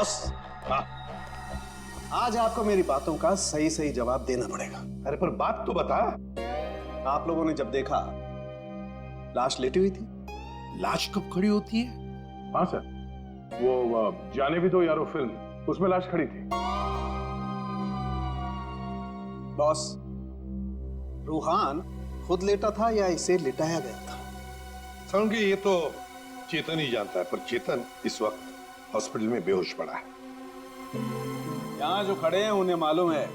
Boss, आज आपको मेरी बातों का सही सही जवाब देना पड़ेगा। अरे पर बात तो बता। आप लोगों ने जब देखा लाश लेटी हुई थी। लाश कब खड़ी होती है? हाँ सर, वो जाने भी दो यारो फिल्म, उसमें लाश खड़ी थी। बॉस, रूहान खुद लेटा था या इसे लिटाया गया था? समझिए ये तो चेतन ही जानता है, पर चेतन इस वक्त हॉस्पिटल में बेहोश पड़ा है। यहां जो खड़े हैं उन्हें मालूम है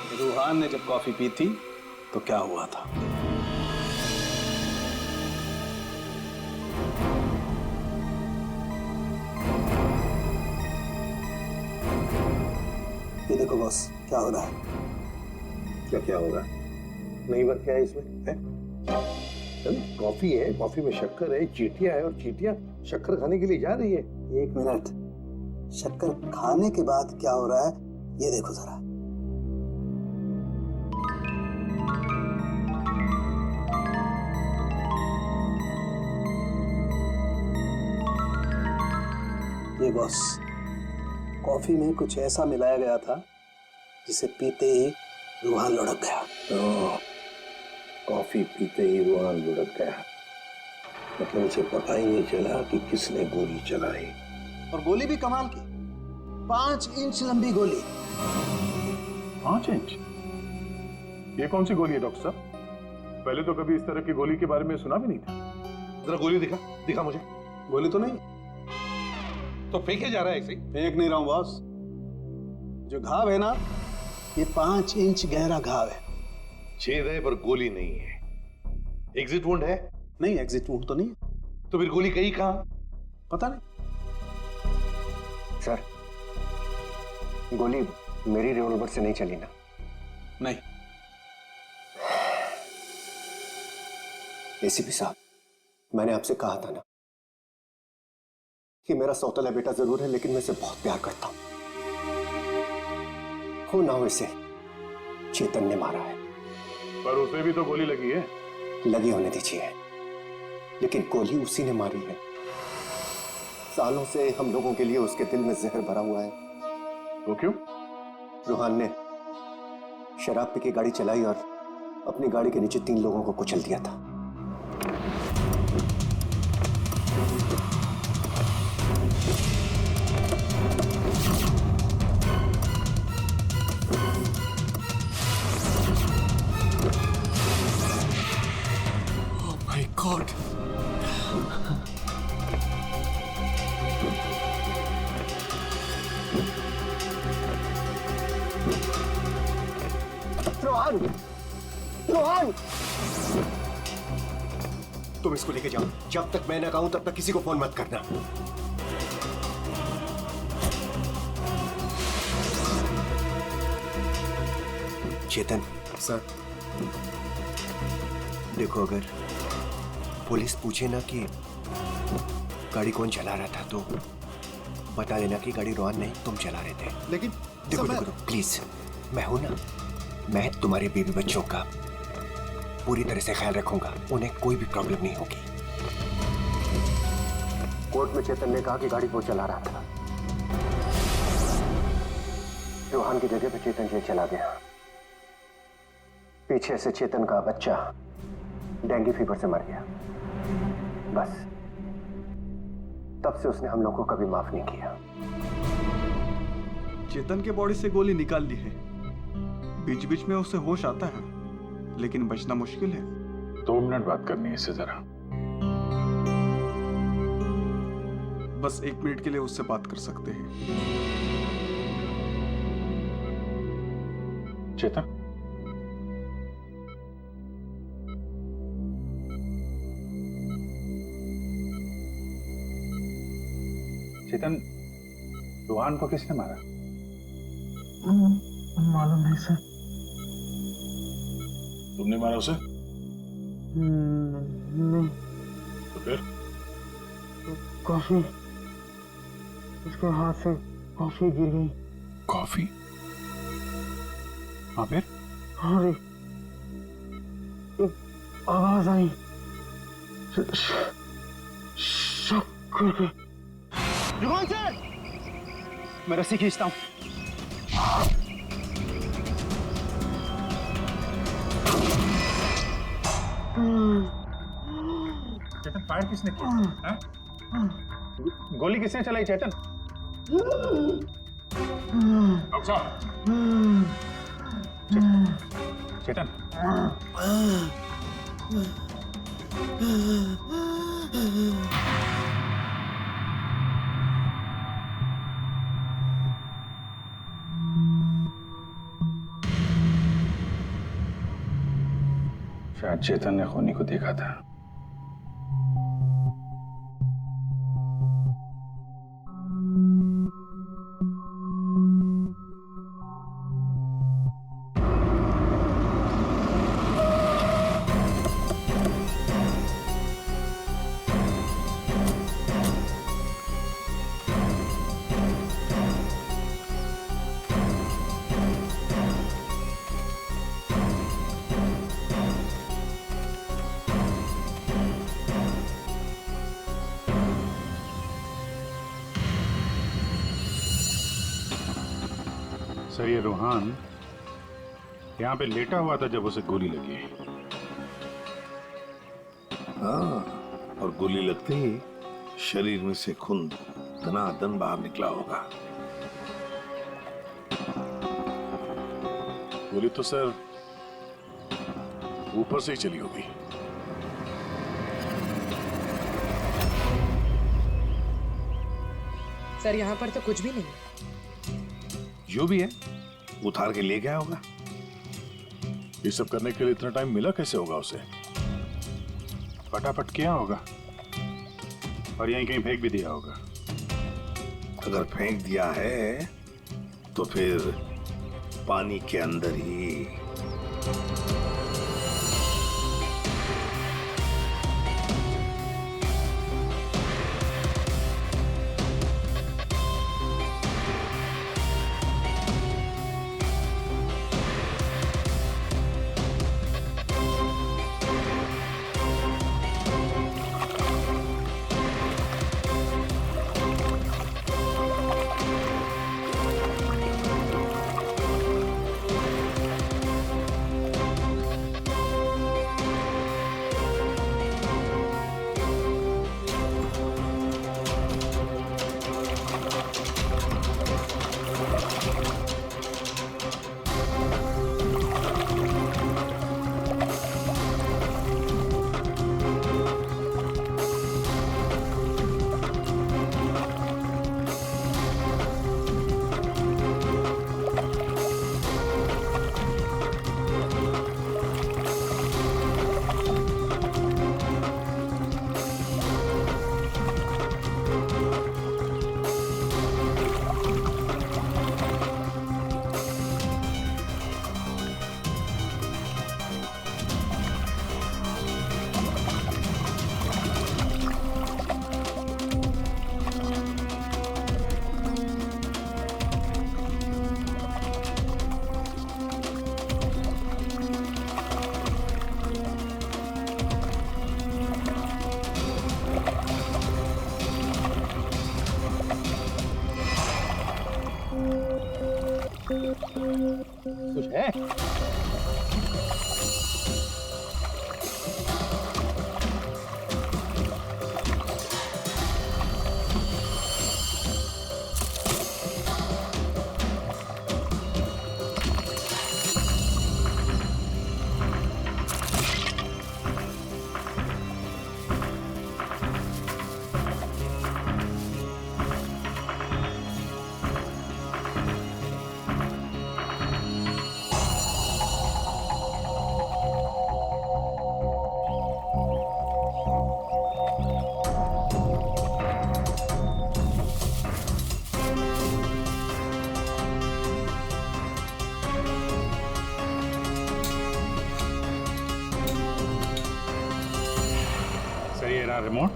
कि रूहान ने जब कॉफी पी थी तो क्या हुआ था। ये देखो बॉस, क्या हो रहा है? क्या क्या होगा? नहीं बात क्या है इसमें है? कॉफी है, कॉफी में शक्कर है, चींटियां है और चींटियां शक्कर खाने के लिए जा रही है। एक मिनट, शक्कर खाने के बाद क्या हो रहा है ये देखो जरा। ये बॉस, कॉफी में कुछ ऐसा मिलाया गया था जिसे पीते ही रूहान लुढ़क गया। तो कॉफी पीते ही रूहान लुढ़क गया, मतलब उसे पता ही नहीं चला कि किसने गोली चलाई। और गोली भी कमाल की, 5 इंच लंबी गोली। 5 इंच? ये कौन सी गोली है डॉक्टर साहब? पहले तो कभी इस तरह की गोली के बारे में सुना भी नहीं था। जरा गोली दिखा, दिखा मुझे। गोली तो नहीं। तो फेंके जा रहा है ऐसे ही? फेंक नहीं रहा हूं बॉस, जो घाव है ना, ये 5 इंच गहरा घाव है। छेद है पर गोली नहीं है। एग्जिट वुंड है? नहीं, एग्जिट वुंड तो नहीं। तो फिर गोली कहीं कहां? पता नहीं। सर, गोली मेरी रिवॉल्वर से नहीं चली ना? नहीं। एसीपी साहब, मैंने आपसे कहा था ना कि मेरा सौतेला बेटा जरूर है, लेकिन मैं इसे बहुत प्यार करता हूं। हो ना हो इसे चेतन ने मारा है। पर उसे भी तो गोली लगी है। लगी होने दीजिए, लेकिन गोली उसी ने मारी है। सालों से हम लोगों के लिए उसके दिल में जहर भरा हुआ है। वो क्यों? रूहान ने शराब पी के गाड़ी चलाई और अपनी गाड़ी के नीचे 3 लोगों को कुचल दिया था। Oh my God! Rohan! Rohan! तुम इसको लेके जाओ। जब तक मैं ना कहूं तब तक किसी को फोन मत करना। चेतन सर, देखो, अगर पुलिस पूछे ना कि गाड़ी कौन चला रहा था तो बता देना कि गाड़ी रोहन नहीं, तुम चला रहे थे। लेकिन देखो देखो प्लीज, मैं हूं ना, मैं तुम्हारे बीवी बच्चों का पूरी तरह से ख्याल रखूंगा। उन्हें कोई भी प्रॉब्लम नहीं होगी। कोर्ट में चेतन ने कहा कि गाड़ी वो चला रहा था। रोहन की जगह पे चेतन जेल चला गया। पीछे से चेतन का बच्चा डेंगू फीवर से मर गया। बस तब से उसने हम लोगों को कभी माफ नहीं किया। चेतन के बॉडी से गोली निकाल ली है। बीच बीच में उसे होश आता है, लेकिन बचना मुश्किल है। 2 मिनट बात करनी है इससे जरा। बस 1 मिनट के लिए उससे बात कर सकते हैं। चेतन, चेतन, रूहान को किसने मारा? मालूम नहीं सर। तुमने मारा उसे? नहीं। तो फिर? कॉफी, उसके हाथ से कॉफी गिर गई। कॉफी? हाँ फिर? हाँ रे, एक आवाज आई, शक करके। रुको सर, मैं रस्सी खींचता हूँ। चेतन, फायर किसने किया? हैं? गोली किसने चलाई चेतन? डॉक्टर साहब, चेतन, शायद चेतन ने खूनी को देखा था। सर, ये रोहान यहाँ पे लेटा हुआ था जब उसे गोली लगी। हाँ, और गोली लगते ही शरीर में से खून दनादन बाहर निकला होगा। गोली तो सर ऊपर से ही चली होगी। सर, यहाँ पर तो कुछ भी नहीं। जो भी है उतार के ले गया होगा। ये सब करने के लिए इतना टाइम मिला कैसे होगा उसे? फटाफट किया होगा और यहीं कहीं फेंक भी दिया होगा। अगर फेंक दिया है तो फिर पानी के अंदर ही। कुछ है? रिमोट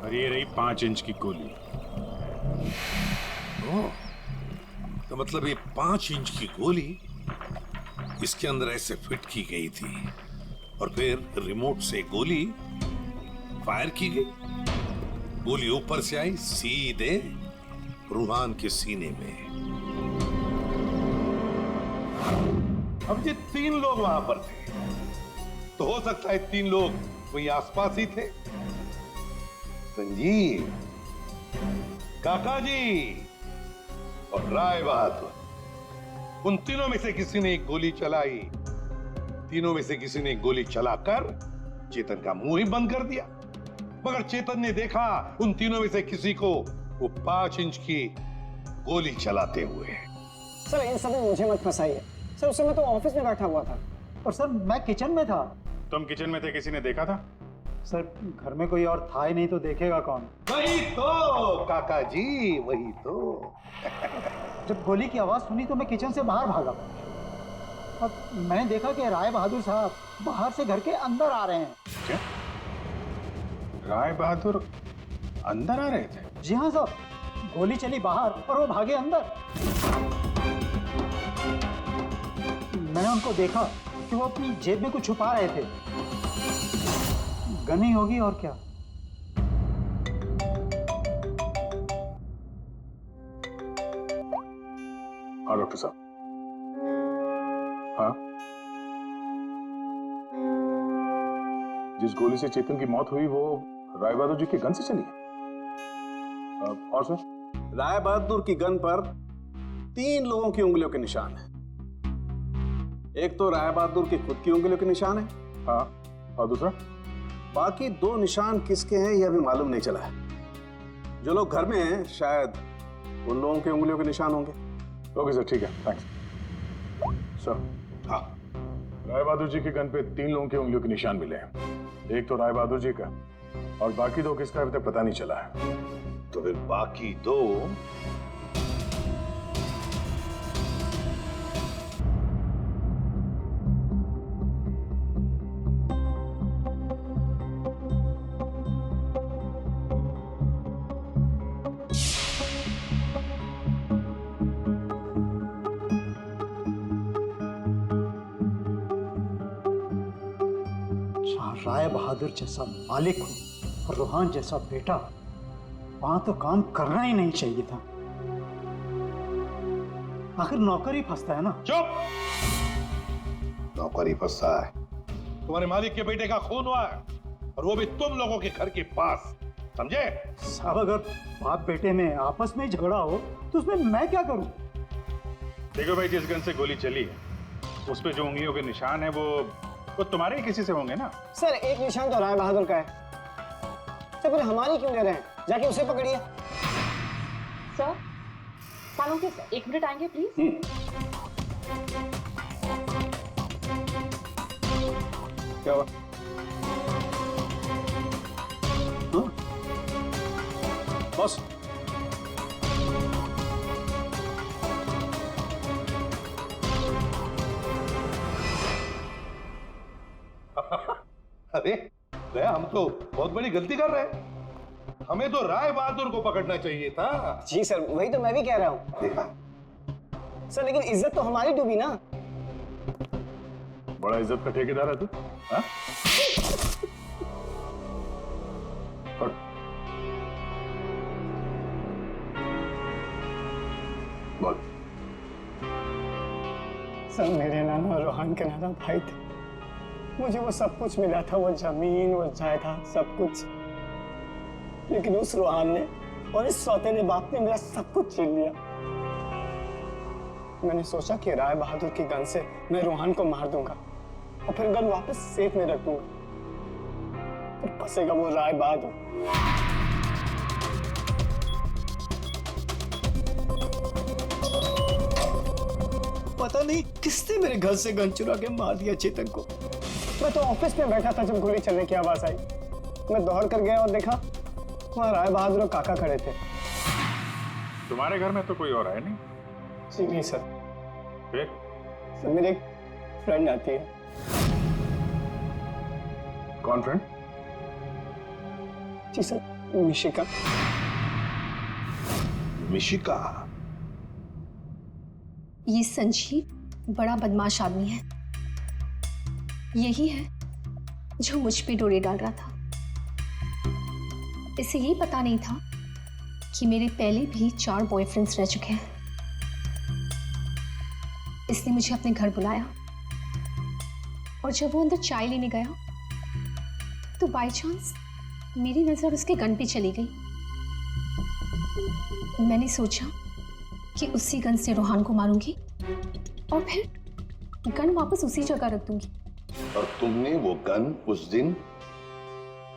और ये रही 5 इंच की गोली। ओह, तो मतलब ये 5 इंच की गोली इसके अंदर ऐसे फिट की गई थी और फिर रिमोट से गोली फायर की गई। गोली ऊपर से आई सीधे रूहान के सीने में। अब ये 3 लोग वहां पर थे, तो हो सकता है 3 लोग वहीं आसपास ही थे। संजीव, काका जी और राय बहादुर, उन तीनों में से किसी ने एक गोली चलाई। तीनों में से किसी ने एक गोली चलाकर चेतन का मुंह ही बंद कर दिया, मगर चेतन ने देखा उन तीनों में से किसी को वो 5 इंच की गोली चलाते हुए। सर इन सब में मुझे मत फंसाइए सर, उस समय तो ऑफिस में बैठा हुआ था। और सर मैं किचन में था। तुम किचन में थे, किसी ने देखा था? सर घर में कोई और था ही नहीं तो देखेगा कौन। वही तो काका जी, वही तो। जब गोली की आवाज सुनी तो मैं किचन से बाहर भागा और मैंने देखा कि राय बहादुर साहब बाहर से घर के अंदर आ रहे हैं। क्या? राय बहादुर अंदर आ रहे थे? जी हाँ साहब, गोली चली बाहर और वो भागे अंदर। मैंने उनको देखा कि वो अपनी जेब में कुछ छुपा रहे थे। गन ही होगी और क्या। हाँ डॉक्टर साहब। हाँ, जिस गोली से चेतन की मौत हुई वो राय बहादुर जी की गन से चली है। और सर? राय बहादुर की गन पर 3 लोगों की उंगलियों के निशान है। एक तो राय बहादुर की खुद की उंगलियों के निशान है। हाँ, और दूसरा? बाकी 2 निशान किसके हैं यह भी मालूम नहीं चला है। जो लोग घर में हैं शायद उन लोगों की उंगलियों के निशान होंगे। ओके सर, ठीक है, थैंक्स सर। हाँ, राय बहादुर जी की गन पे 3 लोगों की उंगलियों के निशान मिले हैं। एक तो राय बहादुर जी का और बाकी 2 किसका अभी तक पता नहीं चला है। तो फिर बाकी 2 राय बहादुर जैसा मालिक हो और रूहान जैसा बेटा, वहां तो काम करना ही नहीं चाहिए था। आखिर नौकर ही फंसता है ना। चुप! नौकरी फंसा है, तुम्हारे मालिक के बेटे का खून हुआ है और वो भी तुम लोगों के घर के पास, समझे? साहब अगर बाप बेटे में आपस में ही झगड़ा हो तो उसमें मैं क्या करूं? देखो भाई, जिस गन से गोली चली है उस पे जो उंगलियों के निशान है वो तुम्हारे ही किसी से होंगे ना। सर एक निशान तो राय बहादुर का है। सर फिर हमारी क्यों ले रहे हैं? जाके उसे पकड़िए। सर सालों के 1 मिनट आएंगे प्लीज। क्या हुआ? बॉस, अरे दया, हम तो बहुत बड़ी गलती कर रहे हैं। हमें तो राय बहादुर को पकड़ना चाहिए था। जी सर, वही तो मैं भी कह रहा हूँ। देखा सर लेकिन इज्जत तो हमारी डूबी ना। बड़ा इज्जत का ठेकेदार है तू। हाँ? फट। बोल। सर मेरे नाना रोहन के नाना भाई थे। मुझे वो सब कुछ मिला था, वो जमीन, वो जायदाद, सब कुछ। लेकिन उस रोहन ने और इस सौतेले बाप ने मेरा सब कुछ छीन लिया। मैंने सोचा कि राय बहादुर की गन से मैं रोहन को मार दूंगा और फिर गन वापस सेफ में रख दूंगा। फिर फंसेगा वो राय बहादुर। पता नहीं किसने मेरे घर से गन चुरा के मार दिया चेतन को। मैं तो ऑफिस में बैठा था जब गोली चलने की आवाज आई। मैं दौड़ कर गया और देखा वहां राय बहादुर और काका खड़े थे। तुम्हारे घर में तो कोई और है नहीं? जी नहीं सर। फिर? सर मेरी एक फ्रेंड आती है। कौन फ्रेंड? जी सर, मिशिका। मिशिका? ये संजीव बड़ा बदमाश आदमी है। यही है जो मुझ पे डोरे डाल रहा था। इसे ये पता नहीं था कि मेरे पहले भी 4 बॉयफ्रेंड्स रह चुके हैं। इसने मुझे अपने घर बुलाया और जब वो अंदर चाय लेने गया तो बाय चांस मेरी नजर उसके गन पे चली गई। मैंने सोचा कि उसी गन से रोहान को मारूंगी और फिर गन वापस उसी जगह रख दूंगी। और तुमने वो गन उस दिन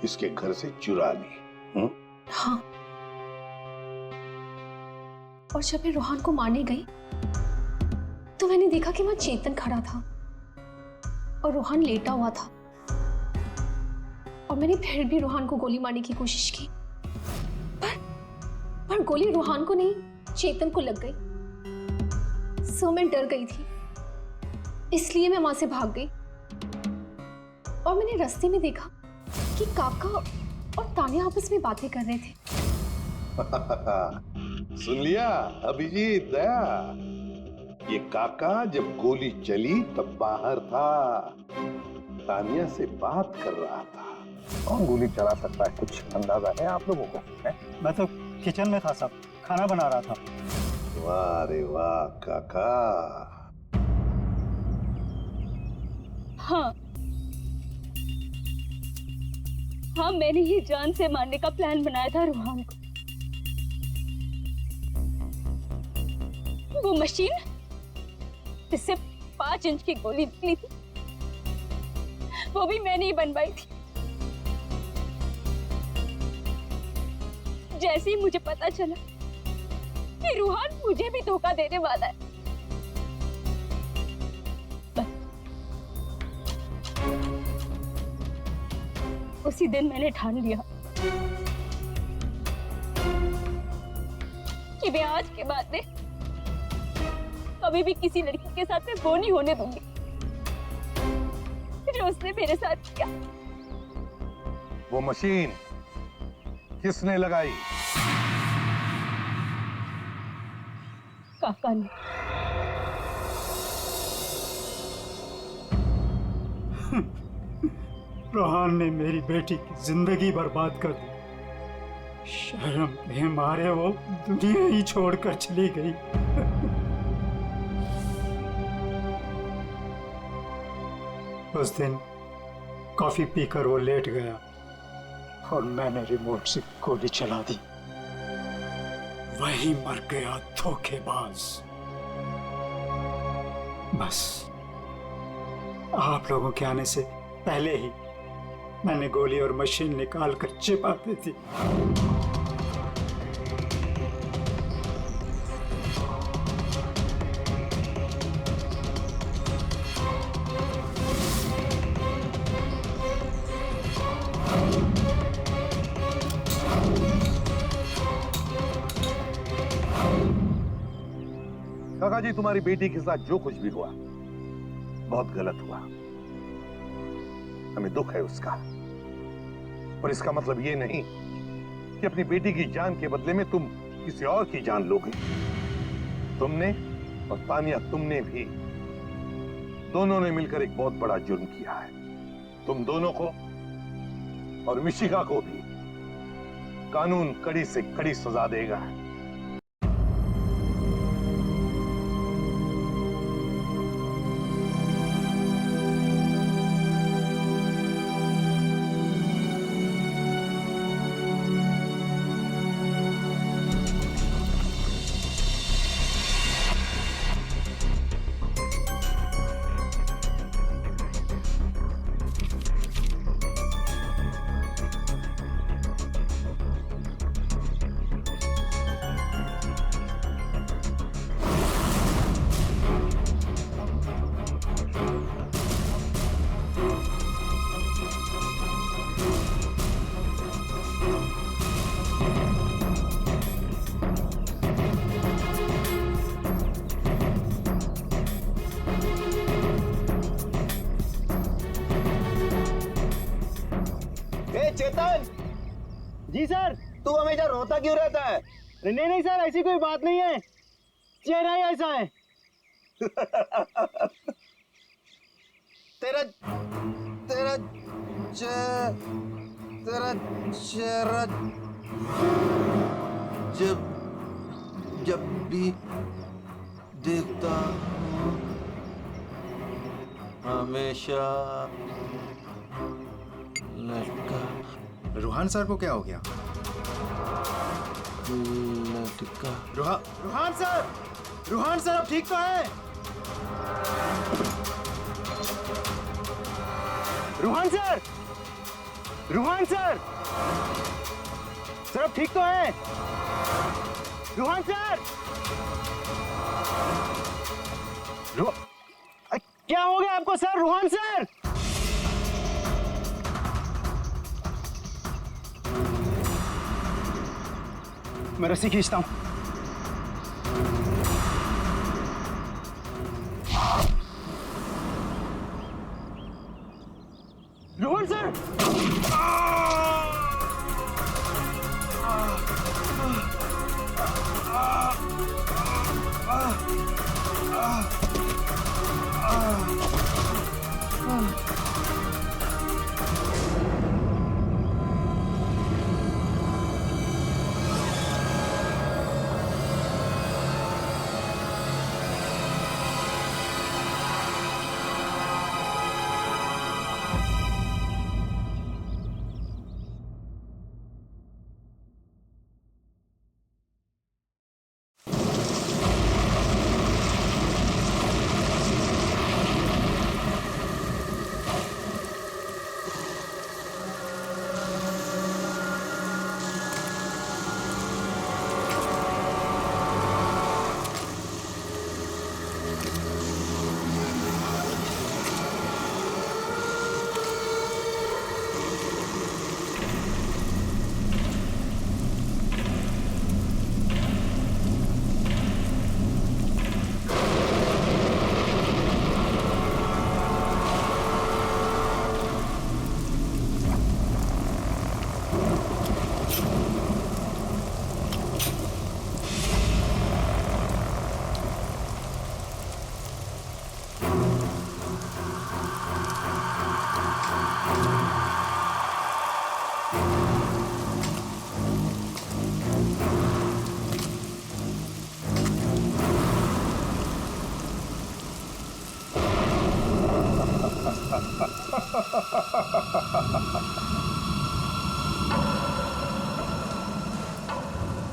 इसके घर से चुरा ली? हाँ, और जब मैं रोहान को मारने गई तो मैंने देखा कि वहां चेतन खड़ा था और रोहान लेटा हुआ था, और मैंने फिर भी रोहान को गोली मारने की कोशिश की, पर गोली रोहान को नहीं, चेतन को लग गई। सो मैं डर गई थी, इसलिए मैं वहां से भाग गई। और मैंने रास्ते में देखा कि काका और तानिया आपस में बातें कर रहे थे। सुन लिया अभिजीत, दया? ये काका जब गोली चली तब बाहर था, तानिया से बात कर रहा था। कौन गोली चला सकता है, कुछ अंदाजा है आप लोगों को? मैं तो किचन में था साहब, खाना बना रहा था। वाह रे वाह काका। हाँ हाँ, मैंने ही जान से मारने का प्लान बनाया था रोहान को। वो मशीन जिससे 5 इंच की गोली निकली थी, वो भी मैंने ही बनवाई थी। जैसे ही मुझे पता चला कि रोहान मुझे भी धोखा देने वाला है, उसी दिन मैंने ठान लिया कि मैं आज के बाद में कभी भी किसी लड़की के साथ में वो नहीं होने दूंगी जो उसने मेरे साथ किया। वो मशीन किसने लगाई? काका ने। रोहान ने मेरी बेटी की जिंदगी बर्बाद कर दी। शर्म के मारे वो दुनिया ही छोड़कर चली गई। उस दिन कॉफी पीकर वो लेट गया और मैंने रिमोट से गोली चला दी। वही मर गया धोखेबाज। बस आप लोगों के आने से पहले ही मैंने गोली और मशीन निकाल कर छिपा दी थी। काका जी, तुम्हारी बेटी के साथ जो कुछ भी हुआ बहुत गलत हुआ। हमें दुख है उसका, पर इसका मतलब ये नहीं कि अपनी बेटी की जान के बदले में तुम किसी और की जान लोगे। तुमने और तानिया, तुमने भी, दोनों ने मिलकर एक बहुत बड़ा जुर्म किया है। तुम दोनों को और मिशिका को भी कानून कड़ी से कड़ी सजा देगा। चेतन जी सर, तू हमेशा रोता क्यों रहता है? नहीं नहीं सर, ऐसी कोई बात नहीं है, चेहरा ही ऐसा है। तेरा तेरा तेरा चेहरा जब भी देखता हूँ हमेशा लटका रूहान सर को क्या हो गया? लटका। रूहान सर अब ठीक तो है? रूहान सर अब ठीक तो है? रूहान सर क्या हो गया आपको सर? रूहान सर मैं रस्सी खींचता हूं। रोहन सर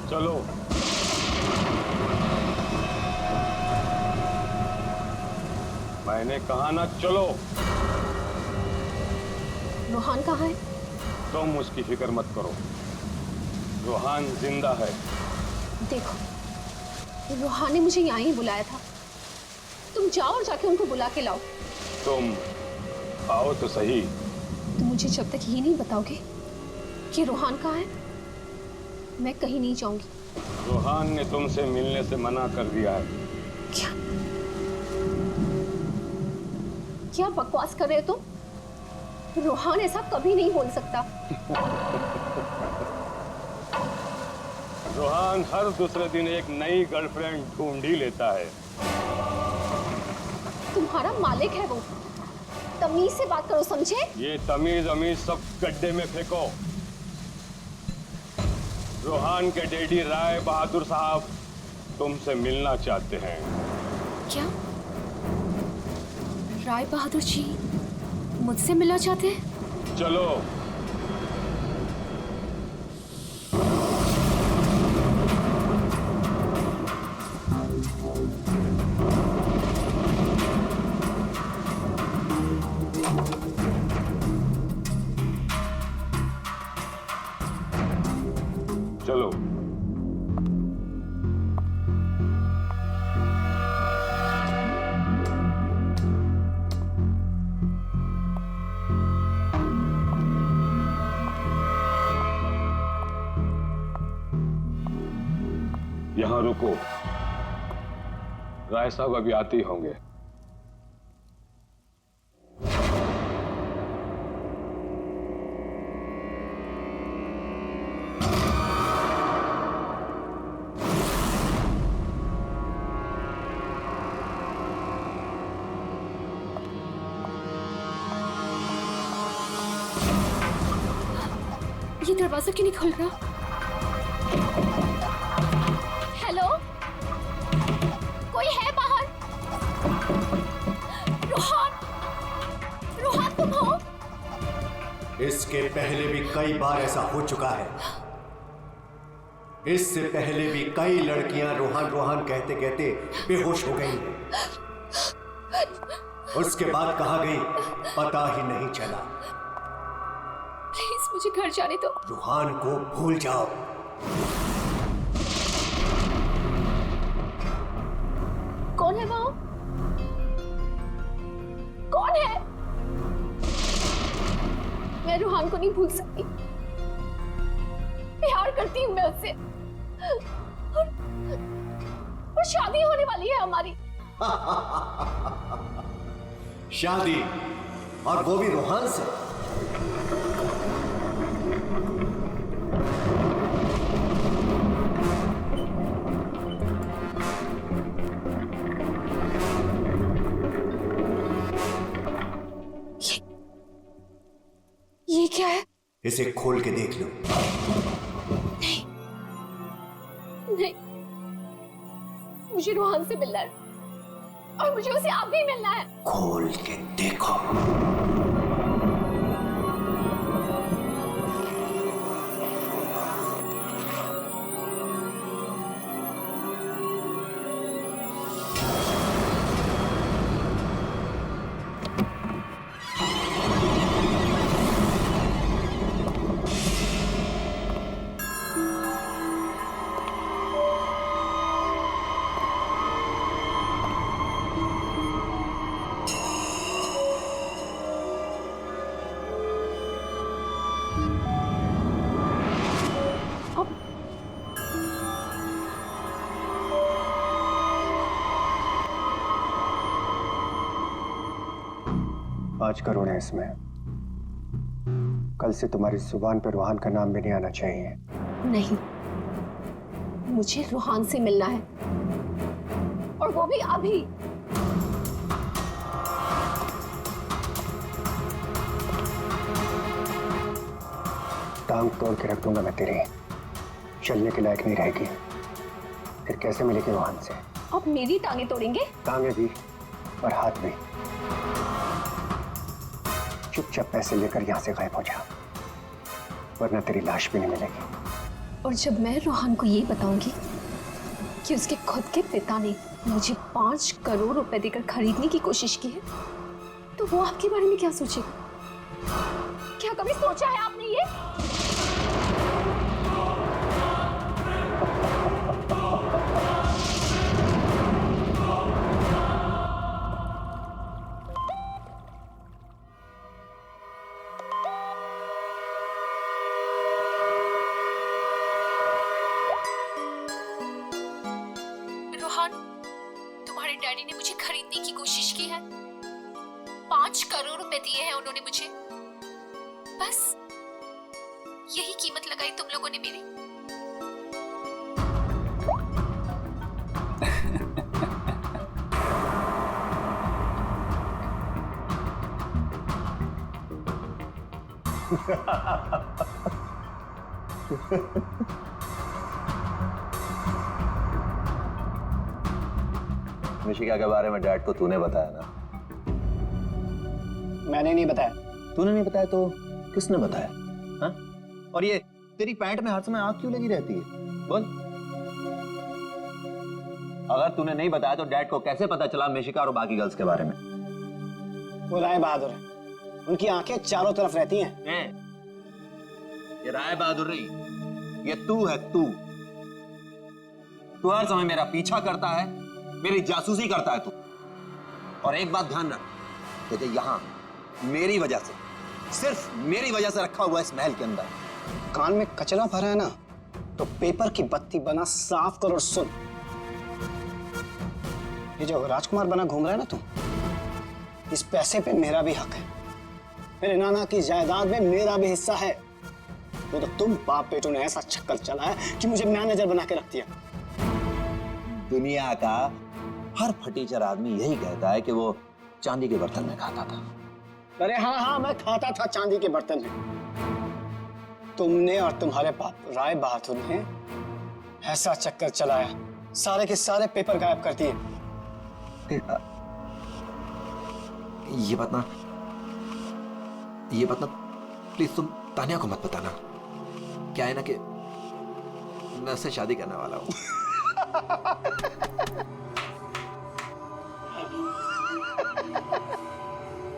चलो मैंने कहा ना चलो। रोहान कहाँ है? तुम उसकी फिक्र मत करो, रोहान जिंदा है। देखो रोहान ने मुझे यहाँ ही बुलाया था, तुम जाओ और जाके उनको बुला के लाओ। तुम आओ तो सही। तुम मुझे जब तक ये नहीं बताओगे कि रोहान कहाँ है, मैं कहीं नहीं जाऊंगी। रोहान ने तुमसे मिलने से मना कर दिया है। क्या बकवास कर रहे हो तुम? रोहान ऐसा कभी नहीं बोल सकता। रोहान हर दूसरे दिन एक नई गर्लफ्रेंड ढूंढ ही लेता है। तुम्हारा मालिक है वो, तमीज से बात करो, समझे? ये तमीज अमीज सब गड्ढे में फेंको। रोहान के डैडी राय बहादुर साहब तुमसे मिलना चाहते हैं। क्या राय बहादुर जी मुझसे मिलना चाहते हैं? चलो। चलो। यहां रुको, राय साहब अभी आते ही होंगे। ये दरवाजा क्यों नहीं खुल रहा? है बाहर? रोहन, रोहन तुम हो? इसके पहले भी कई बार ऐसा हो चुका है। इससे पहले भी कई लड़कियां रोहन रोहन कहते कहते बेहोश हो गई हैं। उसके बाद कहाँ गई पता ही नहीं चला। प्लीज मुझे घर जाने दो। रोहन को भूल जाओ। कौन है वो? कौन है? मैं रोहन को नहीं भूल सकती। प्यार करती हूँ मैं उससे, और शादी होने वाली है हमारी। शादी, और वो भी रोहन से। ये क्या है? इसे खोल के देख लो। नहीं, नहीं, मुझे रोहन से मिलना है, और मुझे उसे आप भी मिलना है। खोल के देखो। आज करोड़ है इसमें। कल से तुम्हारी जुबान पर रोहन का नाम भी नहीं आना चाहिए। नहीं, मुझे रोहन से मिलना है, और वो भी अभी। टांग तोड़ के रख दूंगा मैं तेरी, चलने के लायक नहीं रहेगी। फिर कैसे मिलेगी रोहन से? अब मेरी टांगे तोड़ेंगे? टांगे भी और हाथ भी। चुपचाप पैसे लेकर यहां से गायब हो जा, वरना तेरी लाश भी नहीं मिलेगी। और जब मैं रोहन को ये बताऊंगी कि उसके खुद के पिता ने मुझे 5 करोड़ रुपए देकर खरीदने की कोशिश की है, तो वो आपके बारे में क्या सोचेगा? क्या कभी सोचा है आपने ये? तुम्हारे डैडी ने मुझे खरीदने की कोशिश की है। 5 करोड़ रुपए दिए हैं उन्होंने मुझे। बस यही कीमत लगाई तुम लोगों ने मेरी। मिशिका के बारे में डैड को तूने बताया ना? मैंने नहीं बताया। तूने नहीं बताया तो किसने बताया? हाँ? और ये तेरी पैंट में हर समय आग क्यों लगी रहती है? बोल। अगर तूने नहीं बताया तो डैड को कैसे पता चला मिशिका और बाकी गर्ल्स के बारे में? वो राय बहादुर है, उनकी आंखें चारों तरफ रहती हैं। ये राय बहादुर नहीं, ये तू है। तू हर समय मेरा पीछा करता है, मेरी जासूसी करता है तू। और एक बात ध्यान रख, तुझे यहां मेरी वजह से, सिर्फ मेरी वजह से रखा हुआ इस महल के अंदर। कान में कचरा भरा है ना, तो पेपर की बत्ती बना साफ कर और सुन। ये जो राजकुमार बना घूम रहा है ना तू, इस पैसे पे मेरा भी हक है। मेरे नाना की जायदाद में मेरा भी हिस्सा है। वो तो तुम बाप बेटों ने ऐसा चक्कर चलाया कि मुझे मैनेजर बना के रख दिया। दुनिया का हर फटीचर आदमी यही कहता है कि वो चांदी के बर्तन में खाता था। अरे हाँ हाँ, मैं खाता था चांदी के बर्तन में। तुमने और तुम्हारे बाप राय बहादुर ने ऐसा चक्कर चलाया, सारे के सारे पेपर गायब कर दिए। ओके, ये बात ना प्लीज तुम तानिया को मत बताना। क्या है ना कि मैं उससे शादी करने वाला हूँ।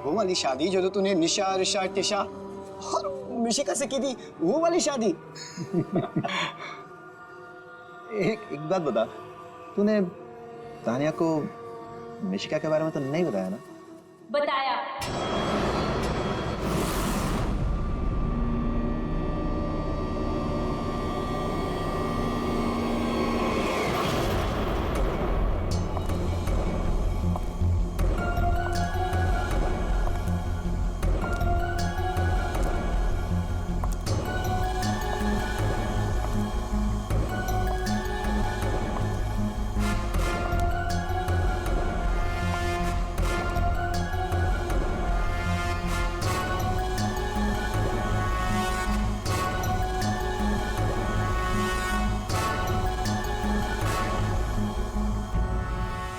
वो वाली शादी जो तो तूने निशा, ऋषा, टिशा और मिशिका से की थी, वो वाली शादी। एक बात बता, तूने तानिया को मिशिका के बारे में तो नहीं बताया ना? बताया।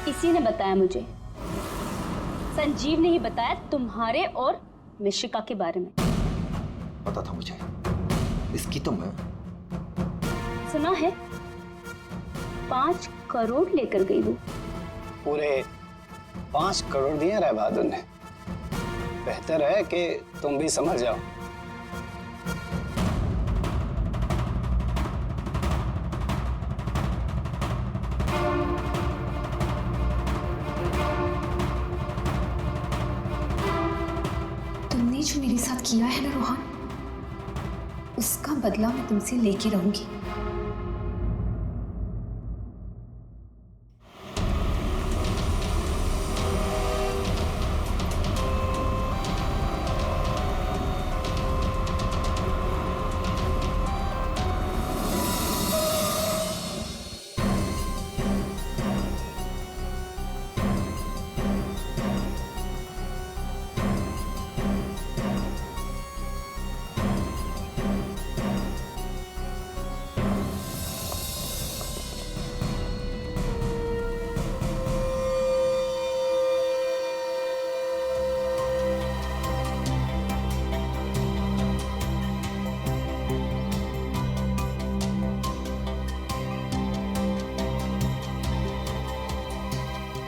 इसी ने बताया मुझे। संजीव ने ही बताया तुम्हारे और मिशिका के बारे में। पता था मुझे, इसकी तो मैं सुना है 5 करोड़ लेकर गई वो। पूरे 5 करोड़ दिए राय बहादुर ने। बेहतर है कि तुम भी समझ जाओ। तुमने जो मेरे साथ किया है ना रोहन, उसका बदला मैं तुमसे लेके रहूंगी।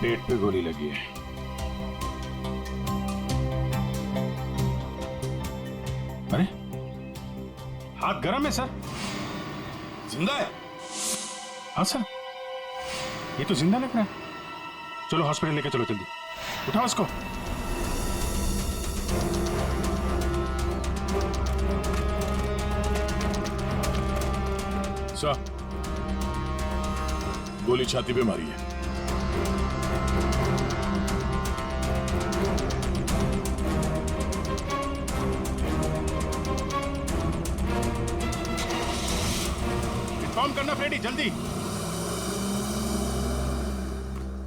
पेट पे गोली लगी है। अरे हाथ गर्म है सर। जिंदा है? हाँ सर, ये तो जिंदा लग रहा है। चलो हॉस्पिटल लेके चलो, जल्दी उठाओ इसको। सर, गोली छाती पे मारी है। इन्फॉर्म करना फ्रेडी, जल्दी।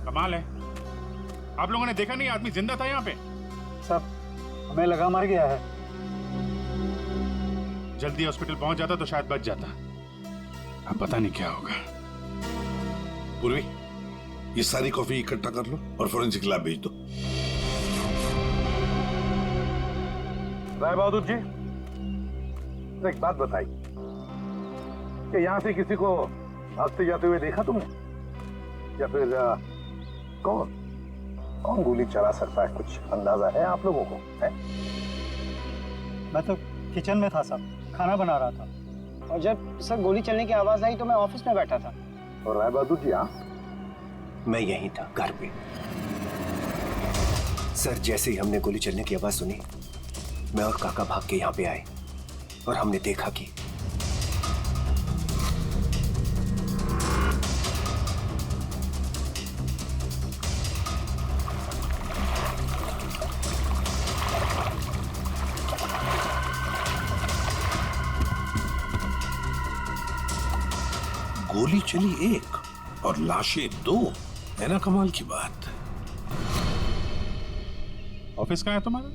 कमाल है, आप लोगों ने देखा नहीं आदमी जिंदा था यहाँ पे? सब हमें लगा मर गया है। जल्दी हॉस्पिटल पहुंच जाता तो शायद बच जाता। अब पता नहीं क्या होगा। पूर्वी, ये सारी कॉफी इकट्ठा कर लो और फोरेंसिक लैब भेज दो। राय बहादुर जी, एक बात बताइए कि यहां से किसी को भागते जाते हुए देखा तुमने, या फिर कौन गोली चला सकता है? कुछ अंदाजा है आप लोगों को? है? मैं तो किचन में था साहब, खाना बना रहा था, और जब सर गोली चलने की आवाज आई तो मैं ऑफिस में बैठा था। और राय बहादुर जी? हाँ, मैं यहीं था, घर पे। सर, जैसे ही हमने गोली चलने की आवाज सुनी, मैं और काका भाग के यहाँ पे आए और हमने देखा कि गोली चली 1 और लाशें 2, है ना कमाल की बात। ऑफिस कहाँ है तुम्हारा?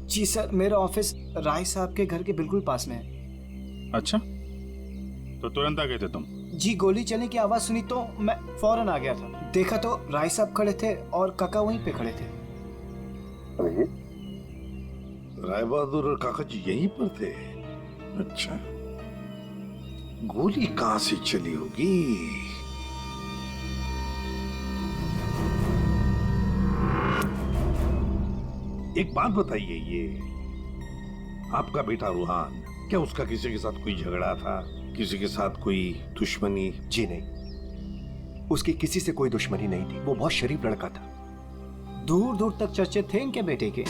जी सर, मेरा ऑफिस राय साहब के घर के बिल्कुल पास में है। अच्छा, तो तुरंत आ गए थे तुम? जी, गोली चलने की आवाज सुनी तो मैं फौरन आ गया था। देखा तो राय साहब खड़े थे और काका वहीं पे खड़े थे। राय बहादुर और काका जी यहीं पर थे? अच्छा, गोली कहां से चली होगी? एक बात बताइए, ये आपका बेटा रूहान, क्या उसका किसी के साथ कोई झगड़ा था, किसी के साथ कोई दुश्मनी? जी नहीं, उसकी किसी से कोई दुश्मनी नहीं थी। वो बहुत शरीफ लड़का था। दूर दूर तक चर्चे थे इनके बेटे के।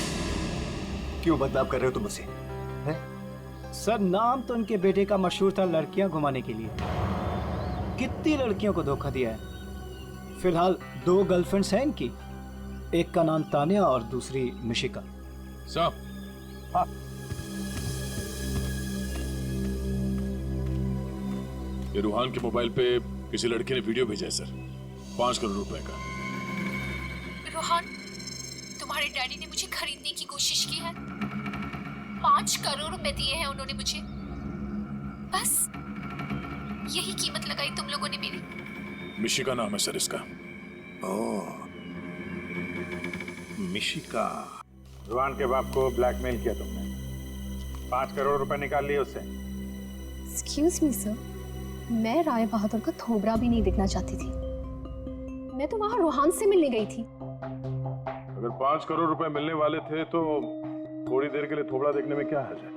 क्यों बदनाम कर रहे हो तुम उसे? सर, नाम तो इनके बेटे का मशहूर था लड़कियां घुमाने के लिए। कितनी लड़कियों को धोखा दिया है। फिलहाल 2 गर्लफ्रेंड्स हैं इनकी, एक का नाम तानिया और दूसरी मिशिका। साहब, हाँ। ये रूहान के मोबाइल पे किसी लड़के ने वीडियो भेजा है सर, 5 करोड़ रुपए का। रोहन, तुम्हारे डैडी ने मुझे खरीदने की कोशिश की है। 5 करोड़ रुपए दिए हैं उन्होंने मुझे। बस यही कीमत लगाई तुम लोगों ने मेरी। मिशिका नाम है सर इसका। ओह, मिशिका। रूहान के बाप को ब्लैकमेल किया तुमने, 5 करोड़ रुपए निकाल लिए उससे। एक्सक्यूज मी सर, मैं राय बहादुर का थोबड़ा भी नहीं दिखना चाहती थी। मैं तो वहां रूहान से मिलने गई थी। अगर 5 करोड़ रुपए मिलने वाले थे तो थोड़ी देर के लिए थोबड़ा देखने में क्या हर्ज है?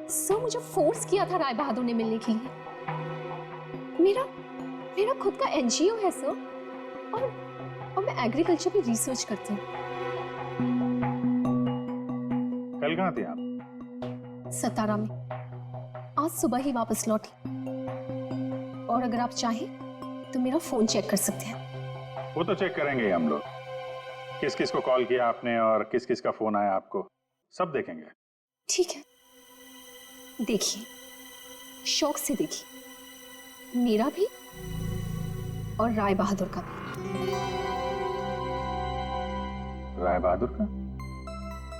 सर, मुझे फोर्स किया था राय बहादुर ने मिलने के लिए। मेरा खुद का एनजीओ है सर, और मैं एग्रीकल्चर पे रिसर्च करती हूँ। कल कहाँ थे आप? सतारा में। आज सुबह ही वापस लौटी। और अगर आप चाहें तो मेरा फोन चेक कर सकते हैं। वो तो चेक करेंगे ही हम लोग। किस किस को कॉल किया आपने और किस किस का फोन आया आपको, सब देखेंगे। ठीक है, देखिए, शौक से देखिए, मेरा भी और राय बहादुर का भी। राय बहादुर का?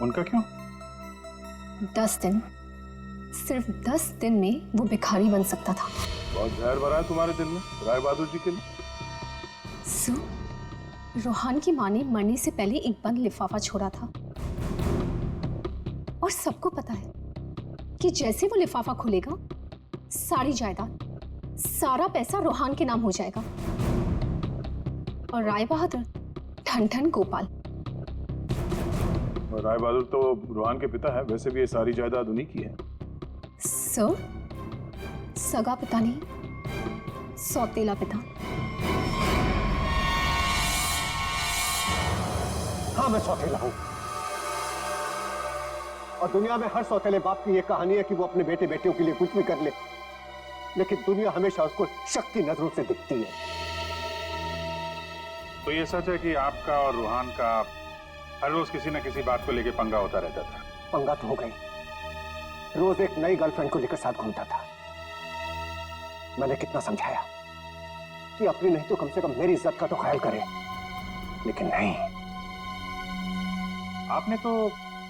उनका क्यों? 10 दिन, सिर्फ 10 दिन में वो भिखारी बन सकता था। बहुत जहर भरा है तुम्हारे दिल में राय बहादुर जी के लिए। सो, रोहान की माँ ने मरने से पहले एक बंद लिफाफा छोड़ा था, और सबको पता है कि जैसे वो लिफाफा खुलेगा, सारी जायदाद, सारा पैसा रोहान के नाम हो जाएगा। और राय बहादुर ठन ठन गोपाल। और राय बहादुर तो रूहान के पिता है, वैसे भी ये सारी जायदाद उन्हीं की है। सर, सगा पिता नहीं, सौतेला पिता। हाँ, मैं सौतेला हूं, और दुनिया में हर सौतेले बाप की यह कहानी है कि वो अपने बेटे बेटियों के लिए कुछ भी कर ले, लेकिन दुनिया हमेशा उसको शक की नजरों से दिखती है। तो ये सच है कि आपका और रूहान का हर रोज किसी न किसी बात को लेकर पंगा होता रहता था? पंगा तो हो गई, रोज एक नई गर्लफ्रेंड को लेकर साथ घूमता था। मैंने कितना समझाया कि अपनी नहीं तो कम से कम मेरी इज्जत का तो ख्याल करे, लेकिन नहीं। आपने तो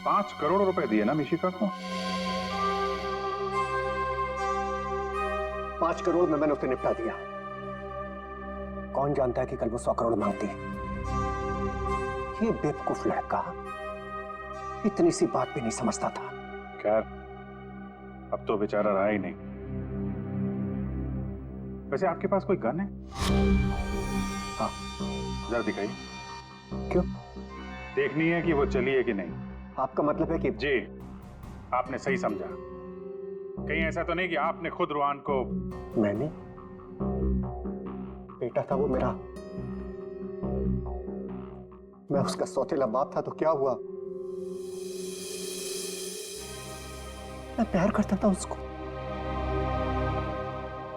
5 करोड़ रुपए दिए ना मिशिका को? 5 करोड़ में मैंने उसे निपटा दिया। कौन जानता है कि कल वो 100 करोड़ मांगती है। ये बेवकूफ लड़का इतनी सी बात भी नहीं समझता था। खैर, अब तो बेचारा रहा ही नहीं। वैसे आपके पास कोई गन है? हाँ। जरा दिखाइए। क्यों? देखनी है कि वो चली है कि नहीं। आपका मतलब है कि? जी, आपने सही समझा। कहीं ऐसा तो नहीं कि आपने खुद रूहान को? मैंने? बेटा था वो मेरा, मैं उसका सौतेला बाप था, तो क्या हुआ? मैं प्यार करता था उसको,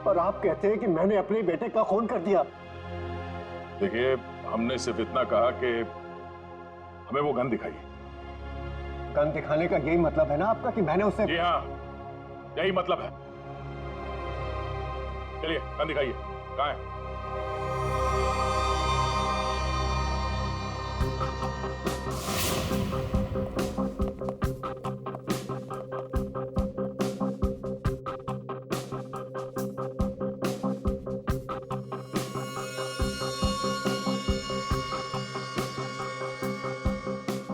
और आप कहते हैं कि मैंने अपने बेटे का खून कर दिया। देखिए, हमने सिर्फ इतना कहा कि हमें वो गन दिखाइए। गन दिखाने का यही मतलब है ना आपका कि मैंने उसे? जी हाँ, यही मतलब है। चलिए, गन दिखाइए। कहाँ है?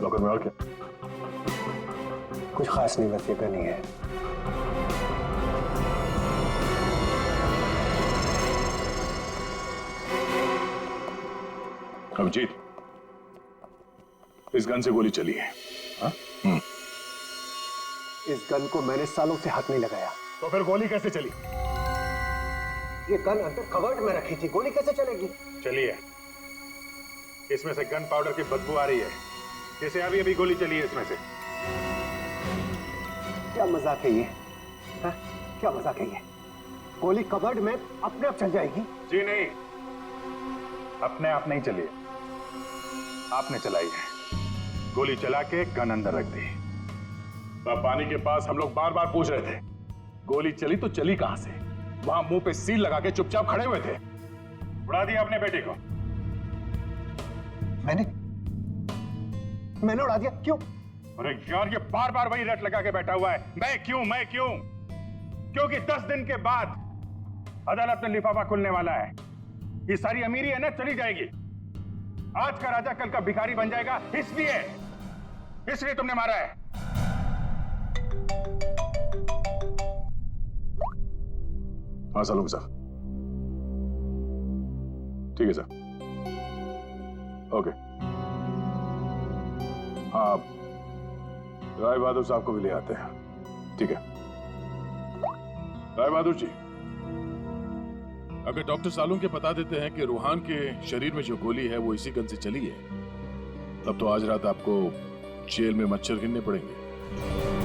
लॉकर में और क्या? कुछ खास नहीं, बस ये गन ही है। अभिजीत, इस गन से गोली चली है। हाँ? इस गन को मैंने सालों से हाथ नहीं लगाया। तो फिर गोली कैसे चली? ये गन अंदर कवर्ड में रखी थी, गोली कैसे चलेगी? चलिए, इसमें से गन पाउडर की बदबू आ रही है, जैसे अभी अभी गोली चली है इसमें से। क्या मजाक है ये? हा? क्या मजाक है ये? गोली कवर्ड में अपने आप चल जाएगी? जी नहीं, अपने आप नहीं चली, आपने चलाई है। गोली चला के गन अंदर रख दी। पानी के पास हम लोग बार बार पूछ रहे थे, गोली चली तो चली कहां से? वहां मुंह पे सील लगा के चुपचाप खड़े हुए थे। उड़ा दिया अपने बेटे को। मैंने उड़ा दिया? क्यों? अरे यार, ये बार बार वही रट लगा के बैठा हुआ है, मैं क्यों मैं क्यों? क्योंकि 10 दिन के बाद अदालत में लिफाफा खुलने वाला है। ये सारी अमीरी है ना, चली जाएगी। आज का राजा कल का भिखारी बन जाएगा, इसलिए तुमने मारा है। हाँ सालूम साहब, ठीक है सर, ओके। हाँ, राय बहादुर साहब को भी ले आते हैं, ठीक है। राय बहादुर जी, अगर डॉक्टर सालूम के बता देते हैं कि रूहान के शरीर में जो गोली है वो इसी गन से चली है, तब तो आज रात आपको जेल में मच्छर गिनने पड़ेंगे।